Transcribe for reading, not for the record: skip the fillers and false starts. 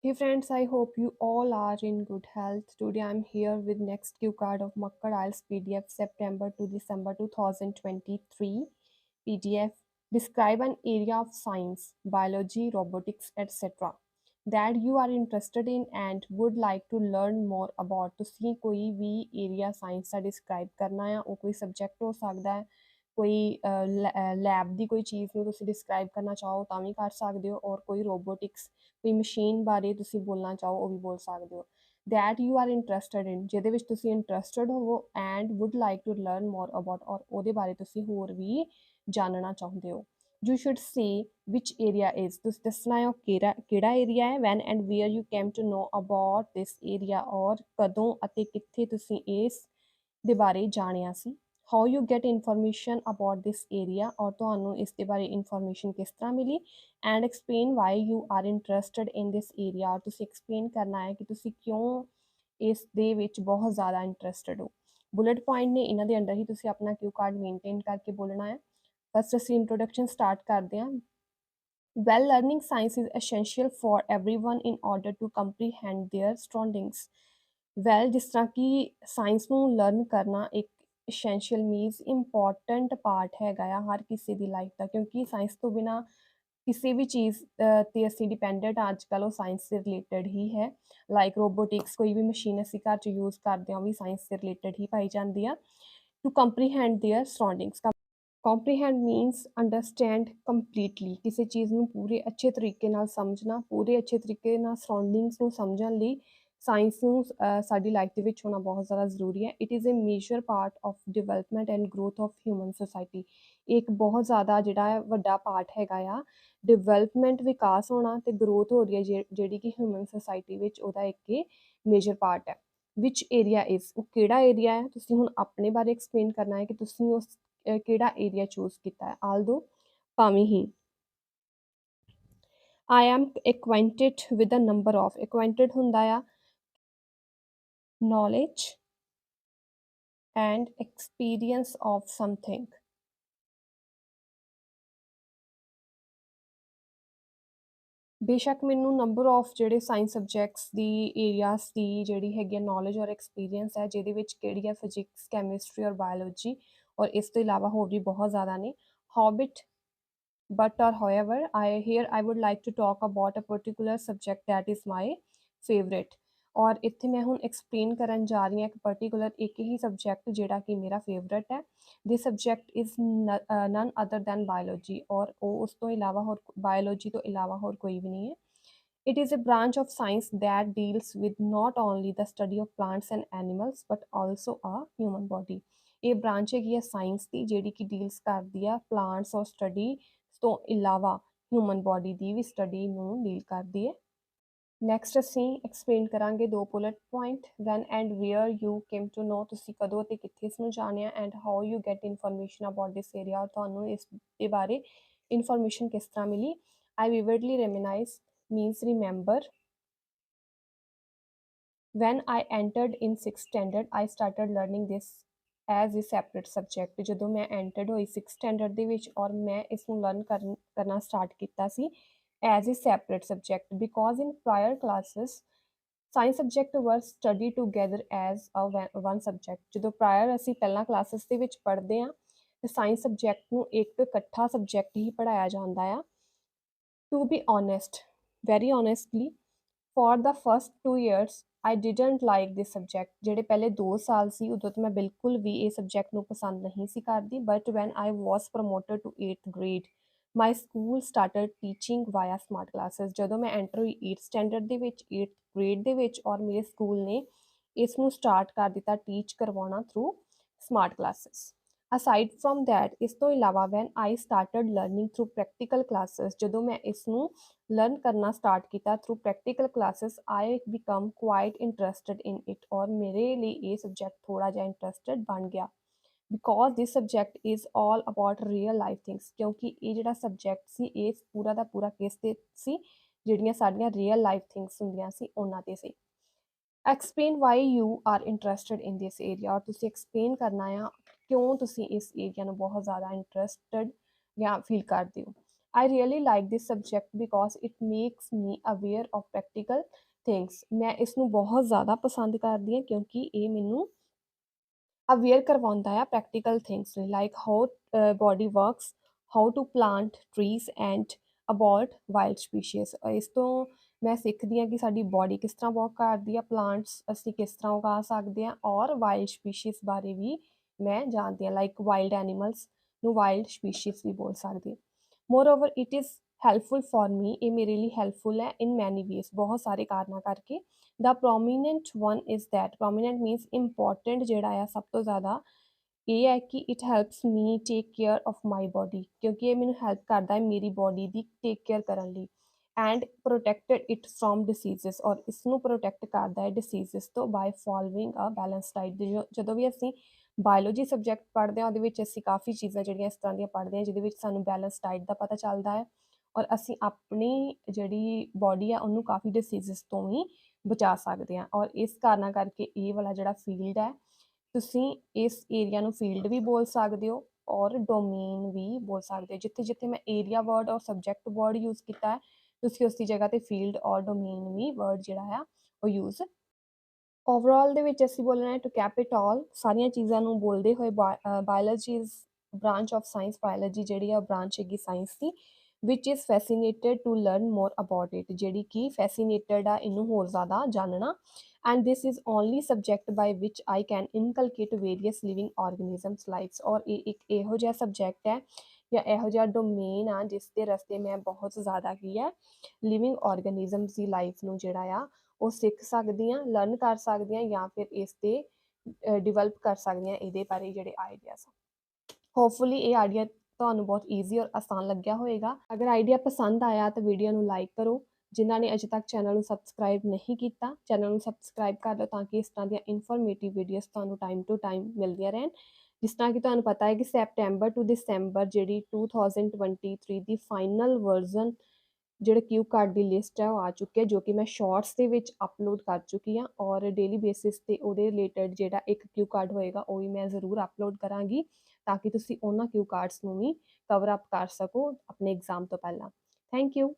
Hey friends, I hope you all are in good health. Today I'm here with next Q card of Makkad IELTS PDF September to December 2023 PDF. Describe an area of science, biology, robotics, etc. that you are interested in and would like to learn more about. ਤੁਸੀਂ ਕੋਈ ਵੀ area science ਦਾ describe ਕਰਨਾ ਆ, ਉਹ ਕੋਈ subject ਹੋ ਸਕਦਾ ਹੈ, ਕੋਈ ਲੈਬ ਦੀ ਕੋਈ ਚੀਜ਼ ਨੂੰ ਤੁਸੀਂ ਡਿਸਕ੍ਰਾਈਬ ਕਰਨਾ ਚਾਹੋ ਤਾਂ ਵੀ ਕਰ ਸਕਦੇ ਹੋ, ਔਰ ਕੋਈ ਰੋਬੋਟਿਕਸ ਕੋਈ ਮਸ਼ੀਨ ਬਾਰੇ ਤੁਸੀਂ ਬੋਲਣਾ ਚਾਹੋ ਉਹ ਵੀ ਬੋਲ ਸਕਦੇ ਹੋ। That you are interested in, ਜਿਹਦੇ ਵਿੱਚ ਤੁਸੀਂ ਇੰਟਰਸਟਡ ਹੋਵੋ and would like to learn more about, ਔਰ ਉਹਦੇ ਬਾਰੇ ਤੁਸੀਂ ਹੋਰ ਵੀ ਜਾਣਨਾ ਚਾਹੁੰਦੇ ਹੋ। You should see which area is, ਤੁਸੀਂ ਦੱਸਣਾ ਹੈ ਉਹ ਕਿਹੜਾ ਏਰੀਆ ਹੈ। When and where you came to know about this area, ਔਰ ਕਦੋਂ ਅਤੇ ਕਿੱਥੇ ਤੁਸੀਂ ਇਸ ਦੇ ਬਾਰੇ ਜਾਣਿਆ ਸੀ। How you get information about this area, ਔਰ ਤੁਹਾਨੂੰ ਇਸ ਦੇ ਬਾਰੇ ਇਨਫੋਰਮੇਸ਼ਨ ਕਿਸ ਤਰ੍ਹਾਂ ਮਿਲੀ। And explain why you are interested in this area, ਔਰ ਤੁਸੀਂ ਐਕਸਪਲੇਨ ਕਰਨਾ ਹੈ ਕਿ ਤੁਸੀਂ ਕਿਉਂ ਇਸ ਦੇ ਵਿੱਚ ਬਹੁਤ ਜ਼ਿਆਦਾ ਇੰਟਰਸਟਡ ਹੋ। ਬੁਲੇਟ ਪੁਆਇੰਟ ਨੇ, ਇਹਨਾਂ ਦੇ ਅੰਡਰ ਹੀ ਤੁਸੀਂ ਆਪਣਾ ਕਿਊ ਕਾਰਡ ਮੇਨਟੇਨ ਕਰਕੇ ਬੋਲਣਾ ਹੈ। ਫਸਟ ਅਸੀਂ ਇੰਟਰੋਡਕਸ਼ਨ ਸਟਾਰਟ ਕਰਦੇ ਹਾਂ। Well learning science is essential for everyone in order to comprehend their surroundings। Well ਜਿਸ ਤਰ੍ਹਾਂ ਕਿ ਸਾਇੰਸ ਨੂੰ ਲਰਨ ਕਰਨਾ ਇੱਕ ਐਸੈਂਸ਼ੀਅਲ ਮੀਨਸ ਇੰਪੋਰਟੈਂਟ ਪਾਰਟ ਹੈਗਾ ਆ ਹਰ ਕਿਸੇ ਦੀ ਲਾਈਫ ਦਾ, ਕਿਉਂਕਿ ਸਾਇੰਸ ਤੋਂ ਬਿਨਾ ਕਿਸੇ ਵੀ ਚੀਜ਼ ਤੇ ਅਸੀਂ ਡਿਪੈਂਡੈਂਟ ਹਾਂ ਅੱਜ ਕੱਲ੍ਹ, ਉਹ ਸਾਇੰਸ ਦੇ ਰਿਲੇਟਡ ਹੀ ਹੈ। ਲਾਈਕ ਰੋਬੋਟਿਕਸ, ਕੋਈ ਵੀ ਮਸ਼ੀਨ ਅਸੀਂ ਘਰ 'ਚ ਯੂਜ਼ ਕਰਦੇ ਹਾਂ ਉਹ ਵੀ ਸਾਇੰਸ ਦੇ ਰਿਲੇਟਡ ਹੀ ਪਾਈ ਜਾਂਦੀ ਆ। To comprehend their surroundings, comprehend means understand completely, ਕਿਸੇ ਚੀਜ਼ ਨੂੰ ਪੂਰੇ ਅੱਛੇ ਤਰੀਕੇ ਨਾਲ ਸਮਝਣਾ, ਪੂਰੇ ਅੱਛੇ ਤਰੀਕੇ ਨਾਲ ਸਰਾਊਂਡਿੰਗਸ ਨੂੰ ਸਮਝਣ ਲਈ ਸਾਇੰਸ ਨੂੰ ਸਾਡੀ ਲਾਈਫ ਦੇ ਵਿੱਚ ਹੋਣਾ ਬਹੁਤ ਜ਼ਿਆਦਾ ਜ਼ਰੂਰੀ ਹੈ। It is a major part of development and growth of human society. ਇੱਕ ਬਹੁਤ ਜ਼ਿਆਦਾ ਜਿਹੜਾ ਹੈ ਵੱਡਾ ਪਾਰਟ ਹੈਗਾ ਆ ਡਿਵੈਲਪਮੈਂਟ, ਵਿਕਾਸ ਹੋਣਾ ਤੇ ਗਰੋਥ ਹੋ ਰਹੀ ਹੈ ਜਿਹੜੀ ਕਿ ਹਿਊਮਨ ਸੋਸਾਇਟੀ ਵਿੱਚ, ਉਹਦਾ ਇੱਕ ਇਹ ਮੇਜਰ ਪਾਰਟ ਹੈ। ਵਿਚ ਏਰੀਆ ਇਜ਼, ਉਹ ਕਿਹੜਾ ਏਰੀਆ ਹੈ। ਤੁਸੀਂ ਹੁਣ ਆਪਣੇ ਬਾਰੇ ਐਕਸਪਲੇਨ ਕਰਨਾ ਹੈ ਕਿ ਤੁਸੀਂ ਉਸ ਕਿਹੜਾ ਏਰੀਆ ਚੂਜ਼ ਕੀਤਾ ਹੈ। ਆਲਦੋ ਭਾਵੇਂ ਹੀ I am acquainted with a number of, acquainted ਹੁੰਦਾ ਆ knowledge and experience of something। ਬੇਸ਼ੱਕ ਮੈਨੂੰ ਨੰਬਰ ਆਫ ਜਿਹੜੇ ਸਾਇੰਸ ਸਬਜੈਕਟਸ ਦੀ ਏਰੀਆਸ ਦੀ ਜਿਹੜੀ ਹੈਗੀ ਨੌਲੇਜ ਔਰ ਐਕਸਪੀਰੀਅੰਸ ਹੈ, ਜਿਹਦੇ ਵਿੱਚ ਕਿਹੜੀ ਹੈ ਫਿਜ਼ਿਕਸ, ਕੈਮਿਸਟਰੀ ਔਰ ਬਾਇਓਲੋਜੀ, ਔਰ ਇਸ ਤੋਂ ਇਲਾਵਾ ਹੋਰ ਵੀ ਬਹੁਤ ਜ਼ਿਆਦਾ ਨੇ। ਹੌਬਿਟ but or however I would like to talk about a particular subject that is my favorite। ਔਰ ਇੱਥੇ ਮੈਂ ਹੁਣ ਐਕਸਪਲੇਨ ਕਰਨ ਜਾ ਰਹੀ ਹਾਂ ਇੱਕ ਪਰਟੀਕੂਲਰ ਇੱਕ ਹੀ ਸਬਜੈਕਟ ਜਿਹੜਾ ਕਿ ਮੇਰਾ ਫੇਵਰਟ ਹੈ। This subject is none other than biology, ਔਰ ਉਹ ਉਸ ਤੋਂ ਇਲਾਵਾ ਹੋਰ ਬਾਇਓਲੋਜੀ ਤੋਂ ਇਲਾਵਾ ਹੋਰ ਕੋਈ ਵੀ ਨਹੀਂ ਹੈ। It is a branch of science that deals with not only the study of plants and animals but also a human body। ਇਹ ਬ੍ਰਾਂਚ ਹੈਗੀ ਆ ਸਾਇੰਸ ਦੀ ਜਿਹੜੀ ਕਿ ਡੀਲਸ ਕਰਦੀ ਆ ਪਲਾਂਟਸ ਔਰ ਸਟੱਡੀ ਤੋਂ ਇਲਾਵਾ ਹਿਊਮਨ ਬੋਡੀ ਦੀ ਵੀ ਸਟੱਡੀ ਨੂੰ ਡੀਲ ਕਰਦੀ ਹੈ। ਨੈਕਸਟ ਅਸੀਂ ਐਕਸਪਲੇਨ ਕਰਾਂਗੇ ਦੋ bullet point. When and where you came to know, ਤੁਸੀਂ ਕਦੋਂ ਅਤੇ ਕਿੱਥੇ ਇਸ ਨੂੰ ਜਾਣਿਆ। And how you get information about this area, ਔਰ ਤੁਹਾਨੂੰ ਇਸ ਦੇ ਬਾਰੇ ਇਨਫੋਰਮੇਸ਼ਨ ਕਿਸ ਤਰ੍ਹਾਂ ਮਿਲੀ। ਆਈ ਵਿਵਿਡਲੀ ਰੈਮਿਨਾਈਜ਼ means remember। when I entered in 6th standard I started learning this as a separate subject। ਜਦੋਂ ਮੈਂ entered ਹੋਈ 6th standard ਦੇ ਵਿੱਚ ਔਰ ਮੈਂ ਇਸ ਨੂੰ ਲਰਨ ਕਰਨਾ ਸਟਾਰਟ ਕੀਤਾ ਸੀ as a separate subject, because in prior classes science subject were study together as a one subject. ਜਦੋਂ ਪ੍ਰਾਇਰ ਅਸੀਂ ਪਹਿਲਾਂ ਕਲਾਸਿਸ ਦੇ ਵਿੱਚ ਪੜ੍ਹਦੇ ਹਾਂ ਤੇ ਸਾਇੰਸ ਸਬਜੈਕਟ ਨੂੰ ਇੱਕ ਇਕੱਠਾ ਸਬਜੈਕਟ ਹੀ ਪੜ੍ਹਾਇਆ ਜਾਂਦਾ ਆ। To be honest, very honestly, for the first 2 years I didn't like this subject। ਜਿਹੜੇ ਪਹਿਲੇ 2 ਸਾਲ ਸੀ ਉਦੋਂ ਤਾਂ ਮੈਂ ਬਿਲਕੁਲ ਵੀ ਇਹ ਸਬਜੈਕਟ ਨੂੰ ਪਸੰਦ ਨਹੀਂ ਸੀ ਕਰਦੀ। But van I was promoted to 8th grade my school started teaching via smart classes। ਜਦੋਂ ਮੈਂ ਐਂਟਰ ਹੋਈ 8th ਸਟੈਂਡਰਡ ਦੇ ਵਿੱਚ 8th grade ਦੇ ਵਿੱਚ, ਔਰ ਮੇਰੇ ਸਕੂਲ ਨੇ ਇਸ ਨੂੰ ਸਟਾਰਟ ਕਰ ਦਿੱਤਾ ਟੀਚ ਕਰਵਾਉਣਾ through smart classes. Aside from that, ਇਸ ਤੋਂ ਇਲਾਵਾ ਵੈਨ ਆਈ started learning through practical classes, ਜਦੋਂ ਮੈਂ ਇਸ ਨੂੰ ਲਰਨ ਕਰਨਾ ਸਟਾਰਟ ਕੀਤਾ through practical classes I become quite interested in it, ਔਰ ਮੇਰੇ ਲਈ ਇਹ ਸਬਜੈਕਟ ਥੋੜ੍ਹਾ ਜਿਹਾ ਇੰਟਰਸਟਡ ਬਣ ਗਿਆ। Because this subject is all about real life things, ਕਿਉਂਕਿ ਇਹ ਜਿਹੜਾ ਸਬਜੈਕਟ ਸੀ ਇਹ ਪੂਰਾ ਦਾ ਪੂਰਾ ਕਿਸ 'ਤੇ ਸੀ, ਜਿਹੜੀਆਂ ਸਾਡੀਆਂ ਰੀਅਲ ਲਾਈਫ ਥਿੰਗਸ ਹੁੰਦੀਆਂ ਸੀ ਉਹਨਾਂ 'ਤੇ ਸੀ। Explain why you are interested in this area, ਔਰ ਤੁਸੀਂ ਐਕਸਪਲੇਨ ਕਰਨਾ ਆ ਕਿਉਂ ਤੁਸੀਂ ਇਸ ਏਰੀਆ ਨੂੰ ਬਹੁਤ ਜ਼ਿਆਦਾ ਇੰਟਰਸਟਡ ਜਾਂ ਫੀਲ ਕਰਦੇ ਹੋ। I really like this subject because it makes me aware of practical things। मैं इसਨੂੰ बहुत ज़्यादा पसंद करदी ਹਾਂ ਕਿਉਂਕਿ ਇਹ ਮੈਨੂੰ ਅਵੇਅਰ ਕਰਵਾਉਂਦਾ ਆ ਪ੍ਰੈਕਟੀਕਲ ਥਿੰਗਸ ਲਈ, like how body works, how to plant trees and about wild species. ਇਸ ਤੋਂ ਮੈਂ ਸਿੱਖਦੀ ਹਾਂ ਕਿ ਸਾਡੀ ਬੋਡੀ ਕਿਸ ਤਰ੍ਹਾਂ ਵਰਕ ਕਰਦੀ ਆ, ਪਲਾਂਟਸ ਅਸੀਂ ਕਿਸ ਤਰ੍ਹਾਂ ਉਗਾ ਸਕਦੇ ਹਾਂ, ਔਰ ਵਾਈਲਡ ਸਪੀਸ਼ੀਜ਼ ਬਾਰੇ ਵੀ ਮੈਂ ਜਾਣਦੀ ਹਾਂ, ਲਾਈਕ ਵਾਈਲਡ ਐਨੀਮਲਸ ਨੂੰ ਵਾਈਲਡ ਸਪੀਸ਼ੀਜ਼ ਵੀ ਬੋਲ ਸਕਦੇ। Moreover it is helpful for me, ਇਹ ਮੇਰੇ ਲਈ ਹੈਲਪਫੁਲ ਹੈ ਇਨ ਮੈਨੀ ਵੇਜ਼, ਬਹੁਤ ਸਾਰੇ ਕਾਰਨਾਂ ਕਰਕੇ। The prominent one is that, prominent means important ਜਿਹੜਾ ਆ ਸਭ ਤੋਂ ਜ਼ਿਆਦਾ ਇਹ ਹੈ ਕਿ it helps me take care of my body, ਕਿਉਂਕਿ ਇਹ ਮੈਨੂੰ ਹੈਲਪ ਕਰਦਾ ਹੈ ਮੇਰੀ ਬੋਡੀ ਦੀ ਟੇਕ ਕੇਅਰ ਕਰਨ ਲਈ। And protected it from diseases, ਔਰ ਇਸ ਨੂੰ ਪ੍ਰੋਟੈਕਟ ਕਰਦਾ ਹੈ ਡਿਸੀਜ਼ਸ ਤੋਂ ਬਾਈ ਫੋਲੋਇੰਗ ਅ ਬੈਲੈਂਸ ਡਾਈਟ। ਜਦੋਂ ਵੀ ਅਸੀਂ ਬਾਇਓਲੋਜੀ ਸਬਜੈਕਟ ਪੜ੍ਹਦੇ ਹਾਂ ਉਹਦੇ ਵਿੱਚ ਅਸੀਂ ਕਾफ़ੀ ਚੀਜ਼ਾਂ ਜਿਹੜੀਆਂ ਇਸ ਤਰ੍ਹਾਂ ਦੀਆਂ ਪੜ੍ਹਦੇ ਹਾਂ ਜਿਹਦੇ ਵਿੱਚ ਸਾਨੂੰ ਬੈਲੈਂਸ ਡਾਈਟ ਦਾ ਪਤਾ ਚੱਲਦਾ ਹੈ, ਔਰ ਅਸੀਂ ਆਪਣੀ ਜਿਹੜੀ ਬੋਡੀ ਆ ਉਹਨੂੰ ਕਾफ़ੀ ਡਿਸੀਜ਼ਸ ਤੋਂ ਵੀ ਬਚਾ ਸਕਦੇ ਹਾਂ। ਔਰ ਇਸ ਕਾਰਨਾਂ ਕਰਕੇ ਇਹ ਵਾਲਾ ਜਿਹੜਾ ਫੀਲਡ ਹੈ, ਤੁਸੀਂ ਇਸ ਏਰੀਆ ਨੂੰ ਫੀਲਡ ਵੀ ਬੋਲ ਸਕਦੇ ਹੋ ਔਰ ਡੋਮੇਨ ਵੀ ਬੋਲ ਸਕਦੇ ਹੋ। ਜਿੱਥੇ ਜਿੱਥੇ ਮੈਂ ਏਰੀਆ ਵਰਡ ਔਰ ਸਬਜੈਕਟ ਵਰਡ ਯੂਜ਼ ਕੀਤਾ ਹੈ, ਤੁਸੀਂ ਉਸ ਦੀ ਜਗ੍ਹਾ 'ਤੇ ਫੀਲਡ ਔਰ ਡੋਮੇਨ ਵੀ ਵਰਡ ਜਿਹੜਾ ਆ ਉਹ ਯੂਜ਼। ਓਵਰਆਲ ਦੇ ਵਿੱਚ ਅਸੀਂ ਬੋਲਣਾ ਹੈ ਟੂ ਕੈਪ ਇਟ ਆਲ, ਸਾਰੀਆਂ ਚੀਜ਼ਾਂ ਨੂੰ ਬੋਲਦੇ ਹੋਏ biology is branch of science, biology ਜਿਹੜੀ ਆ ਬ੍ਰਾਂਚ ਹੈਗੀ ਸਾਇੰਸ ਦੀ, which is fascinated to learn more about it, ਜਿਹੜੀ ਕਿ ਫੈਸੀਨੇਟਡ ਆ ਇਹਨੂੰ ਹੋਰ ਜ਼ਿਆਦਾ ਜਾਣਨਾ। And this is only subject by which I can inculcate various living organisms lifes, ਔਰ ਇਹ ਇੱਕ ਇਹੋ ਜਿਹਾ ਸਬਜੈਕਟ ਹੈ ਜਾਂ ਇਹੋ ਜਿਹਾ ਡੋਮੇਨ ਆ ਜਿਸ ਦੇ ਰਸਤੇ ਮੈਂ ਬਹੁਤ ਜ਼ਿਆਦਾ ਕੀ ਹੈ ਲਿਵਿੰਗ ਆਰਗੇਨਿਜ਼ਮਸ ਦੀ ਲਾਈਫ ਨੂੰ ਜਿਹੜਾ ਆ ਉਹ ਸਿੱਖ ਸਕਦੀ ਹਾਂ, ਲਰਨ ਕਰ ਸਕਦੀ ਹਾਂ, ਜਾਂ ਫਿਰ ਇਸ 'ਤੇ ਡਿਵੈਲਪ ਕਰ ਸਕਦੀ ਹਾਂ ਇਹਦੇ ਬਾਰੇ ਜਿਹੜੇ ਆਈਡੀਆਜ਼। ਹੋਪਫੁਲੀ ਇਹ ਆਈਡੀਆ ਤੁਹਾਨੂੰ ਬਹੁਤ ਈਜ਼ੀ ਔਰ ਆਸਾਨ ਲੱਗਿਆ ਹੋਏਗਾ। ਅਗਰ ਆਈਡੀਆ ਪਸੰਦ ਆਇਆ ਤਾਂ ਵੀਡੀਓ ਨੂੰ ਲਾਈਕ ਕਰੋ। ਜਿਨ੍ਹਾਂ ਨੇ ਅਜੇ ਤੱਕ ਚੈਨਲ ਨੂੰ ਸਬਸਕ੍ਰਾਈਬ ਨਹੀਂ ਕੀਤਾ, ਚੈਨਲ ਨੂੰ ਸਬਸਕ੍ਰਾਈਬ ਕਰ ਲਓ ਤਾਂ ਕਿ ਇਸ ਤਰ੍ਹਾਂ ਦੀਆਂ ਇਨਫੋਰਮੇਟਿਵ ਵੀਡੀਓਜ਼ ਤੁਹਾਨੂੰ ਟਾਈਮ ਟੂ ਟਾਈਮ ਮਿਲਦੀਆਂ ਰਹਿਣ। ਜਿਸ ਤਰ੍ਹਾਂ ਕਿ ਤੁਹਾਨੂੰ ਪਤਾ ਹੈ ਕਿ ਸੈਪਟੈਂਬਰ ਟੂ ਦਸੰਬਰ ਜਿਹੜੀ 2023 ਦੀ ਫਾਈਨਲ ਵਰਜ਼ਨ ਜਿਹੜੇ ਕਿਊ ਕਾਰਡ ਦੀ ਲਿਸਟ ਹੈ ਉਹ ਆ ਚੁੱਕੀ ਹੈ, ਜੋ ਕਿ ਮੈਂ ਸ਼ਾਰਟਸ ਦੇ ਵਿੱਚ ਅਪਲੋਡ ਕਰ ਚੁੱਕੀ ਹਾਂ, ਔਰ ਡੇਲੀ ਬੇਸਿਸ 'ਤੇ ਉਹਦੇ ਰਿਲੇਟਡ ਜਿਹੜਾ ਇੱਕ ਕਿਊ ਕਾਰਡ ਹੋਏਗਾ ਉਹ ਵੀ ਮੈਂ ਜ਼ਰੂਰ ਅਪਲੋਡ ਕਰਾਂਗੀ, ਤਾਂ ਕਿ ਤੁਸੀਂ ਉਹਨਾਂ ਕਿਊ ਕਾਰਡਸ ਨੂੰ ਵੀ ਕਵਰ ਅਪ ਕਰ ਸਕੋ ਆਪਣੇ ਐਗਜ਼ਾਮ ਤੋਂ ਪਹਿਲਾਂ। Thank you.